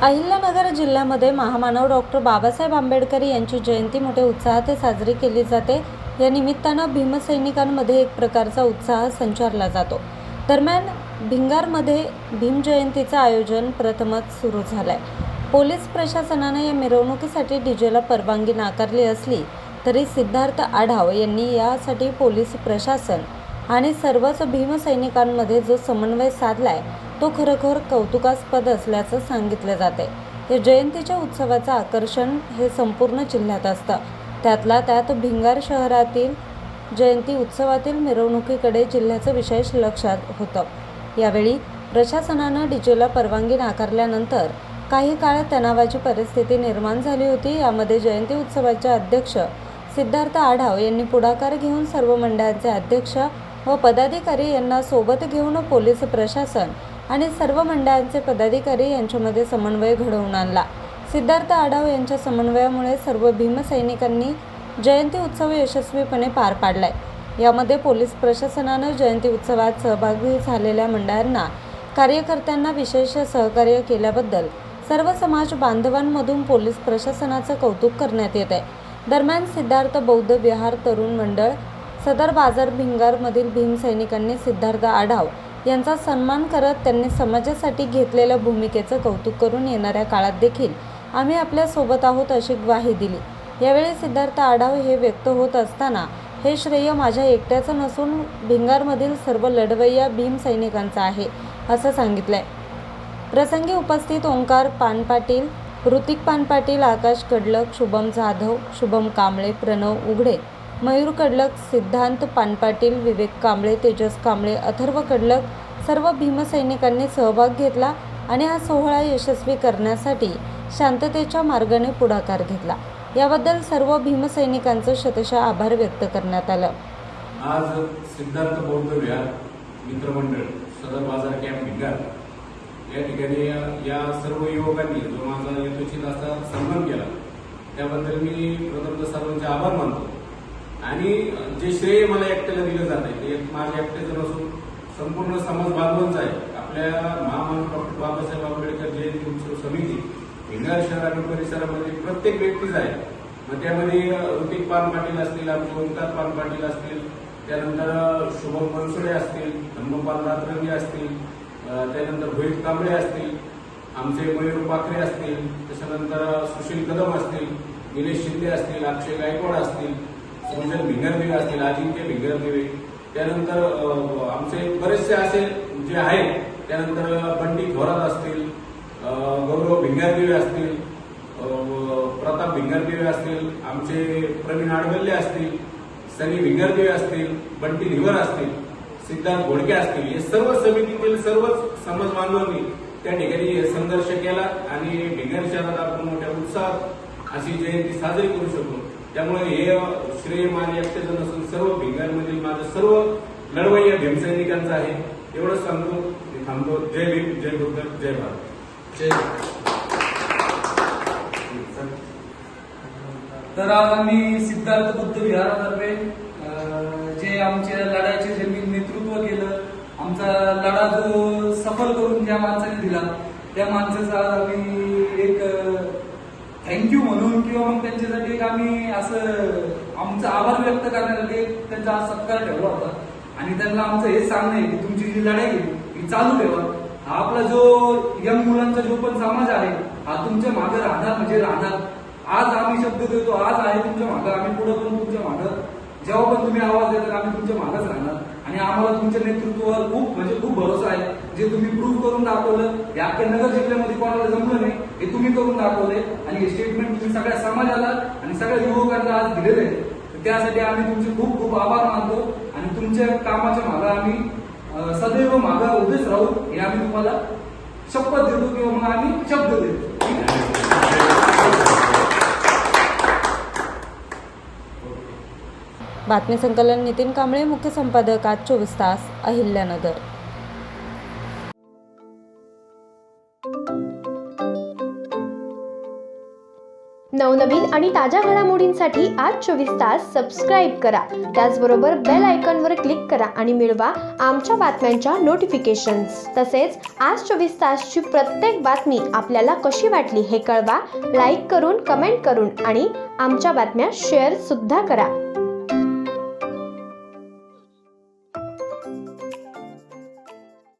अहिल्यानगर जिल्ह्यामध्ये महामानव डॉक्टर बाबासाहेब आंबेडकर यांची जयंती मोठ्या उत्साहात साजरी केली जाते। या निमित्तानं भीमसैनिकांमध्ये एक प्रकारचा उत्साह संचारला जातो। दरम्यान भिंगारमध्ये भीम जयंतीचं आयोजन प्रथमच सुरू झालंय। पोलीस प्रशासनाने या मिरवणुकीसाठी डीजेला परवानगी नाकारली असली तरी सिद्धार्थ आढाव यांनी यासाठी पोलीस प्रशासन आणि सर्वच भीमसैनिकांमध्ये जो समन्वय साधलाय तो खरोखर कौतुकास्पद असल्याचं सांगितले जाते। या जयंतीच्या उत्सवाचं आकर्षण हे संपूर्ण जिल्ह्यात असतं। त्यातला त्यात भिंगार शहरातील जयंती उत्सवातील मिरवणुकीकडे जिल्ह्याचं विशेष लक्ष होतं। यावेळी प्रशासनानं डीजेला परवानगी नाकारल्यानंतर काही काळ तणावाची परिस्थिती निर्माण झाली होती। यामध्ये जयंती उत्सवाचे अध्यक्ष सिद्धार्थ आढाव यांनी पुढाकार घेऊन सर्व मंडळांचे अध्यक्ष व पदाधिकारी यांना सोबत घेऊन पोलीस प्रशासन आणि सर्व मंडळांचे पदाधिकारी यांच्यामध्ये समन्वय घडवून आणला। सिद्धार्थ आढाव यांच्या समन्वयामुळे सर्व भीमसैनिकांनी जयंती उत्सव यशस्वीपणे पार पाडलाय। यामध्ये पोलीस प्रशासनानं जयंती उत्सवात सहभागी झालेल्या मंडळांना कार्यकर्त्यांना विशेष सहकार्य केल्याबद्दल सर्व समाज बांधवांमधून पोलीस प्रशासनाचं कौतुक करण्यात येत आहे। दरम्यान सिद्धार्थ बौद्ध विहार तरुण मंडळ सदर बाजार भिंगारमधील भीमसैनिकांनी सिद्धार्थ आढाव यांचा सन्मान करत त्यांनी समाजासाठी घेतलेल्या भूमिकेचं कौतुक करून येणाऱ्या काळात देखील आम्ही आपल्या सोबत आहोत अशी ग्वाही दिली। यावेळी सिद्धार्थ आढाव हे व्यक्त होत असताना हे श्रेय माझ्या एकट्याचं नसून भिंगारमधील सर्व लढवय्या भीमसैनिकांचं आहे असं सांगितलंय। प्रसंगी उपस्थित ओंकार पानपाटील, ऋतिक पानपाटील, आकाश कडलक, शुभम जाधव, शुभम कांबळे, प्रणव उघडे, मयूर कडलक, सिद्धांत पानपाटील, विवेक कांबळे, तेजस कांबळे, अथर्व कडलक सर्व भीमसैनिकांनी सहभाग घेतला आणि हा सोहळा यशस्वी करण्यासाठी शांततेच्या मार्गाने पुढाकार घेतला। याबद्दल सर्व भीमसैनिकांचं शतशः आभार व्यक्त करण्यात आलं। आज सिद्धार्थ बौद्ध विहार मित्रमंडळ सदर बाजार कॅम्प भिंगार या ठिकाणी या सर्व युवकांनी जो माझा यथोचित असा सन्मान केला त्याबद्दल मी प्रथमतः सर्वांचे आभार मानतो। आणि जे श्रेय मला एकट्याला दिलं जात आहे ते माझ्या एकट्याचं नसून संपूर्ण समाज बांधवांचं आहे। आपल्या महामानव डॉक्टर बाबासाहेब आंबेडकर जयंती उत्सव समिती भिंगार शहर आणि परिसरामध्ये प्रत्येक व्यक्तीच आहे। मग त्यामध्ये ऋतिक पानपाटील असतील, आमचे ओंकार पानपाटील असतील, त्यानंतर शुभम बनसोडे असतील, धम्मपाल रातरंगी असतील, त्यानंतर रोहित कांबळे असतील, आमचे मयूर पाखरे असतील, त्याच्यानंतर सुशील कदम असतील, निलेश शिंदे असतील, अक्षय गायकवाड असतील, सुजल भिंगरदेवे असतील, अजिंक्य भिंगरदेवे, त्यानंतर आमचे बरेचसे असे जे आहेत, त्यानंतर बंटी थोरात असतील, गौरव भिंगरदेवे असतील, प्रताप भिंगरदेवे असतील, आमचे प्रवीण आडगल्ले असतील, सनी भिंगरदेवे असतील, बंटी निवर असतील, सिद्धार्थ घोडके असतील, हे सर्व समितीतील सर्वच समाज बांधवांनी त्या ठिकाणी संघर्ष केला आणि भिंगार शहरात आपण मोठ्या उत्साहात अशी जयंती साजरी करू शकतो। त्यामुळे हे श्रेय माझ्या एकट्याचं नसून सर्व भिंगारमधील माझं सर्व लढवय्या भीमसैनिकांचं आहे। एवढंच सांगतो, मी थांबतो। जय भीम, जय बुद्ध, जय भारत, जय। तर आज आम्ही सिद्धार्थ बुद्ध विहारातर्फे जे आमच्या लढ्याचे जे नेतृत्व केलं, आमचा लढा जो सफल करून ज्या माणसाने दिला त्या माणसाचा आज आम्ही एक थँक्यू म्हणून किंवा मग त्यांच्यासाठी एक आम्ही असं आमचा आभार व्यक्त करण्यासाठी त्यांचा आज सत्कार ठेवला होता। आणि त्यांना आमचं हे सांगणं आहे की तुमची जी लढाई आहे ही चालू ठेवा। हा आपला जो यंग मुलांचा जो पण समाज आहे हा तुमच्या मागे राहणार म्हणजे राहणार। आज आम्ही शब्द देतो, आज आहे तुमच्या मागं, आम्ही पुढे पण तुमच्या मागं जेव्हा पण तुम्ही आवाज देता आम्ही तुमच्या मागच राहणार। आणि आम्हाला तुमच्या नेतृत्वावर खूप भरोसा आहे। जे तुम्ही प्रूव्ह करून दाखवलं, हे अख्ख्या नगर जिल्ह्यामध्ये कोणाला जमलं नाही हे तुम्ही करून दाखवले आणि हे स्टेटमेंट तुम्ही सगळ्या समाजाला आणि सगळ्या युवकांना आज दिलेले आहे। त्यासाठी आम्ही तुमचे खूप आभार मानतो आणि तुमच्या कामाच्या मागे आम्ही सदैव मागे उभेच राहू हे आम्ही तुम्हाला शपथ देतो किंवा मग आम्ही शब्द देतो। बातमी संकलन नितीन कांबळे, मुख्य संपादक आज 24 तास, अहिल्यानगर। नवनवीन आणि ताज्या घडामोडींसाठी आज 24 तास सबस्क्राईब करा. त्याचबरोबर बेल आयकॉनवर क्लिक करा आणि मिळवा आमच्या बातम्यांच्या नोटिफिकेशन्स. तसेच आज 24 तासची प्रत्येक बातमी आपल्याला कशी वाटली हे कळवा. लाईक करून, कमेंट करून आणि आमच्या बातम्या शेअर सुद्धा करा.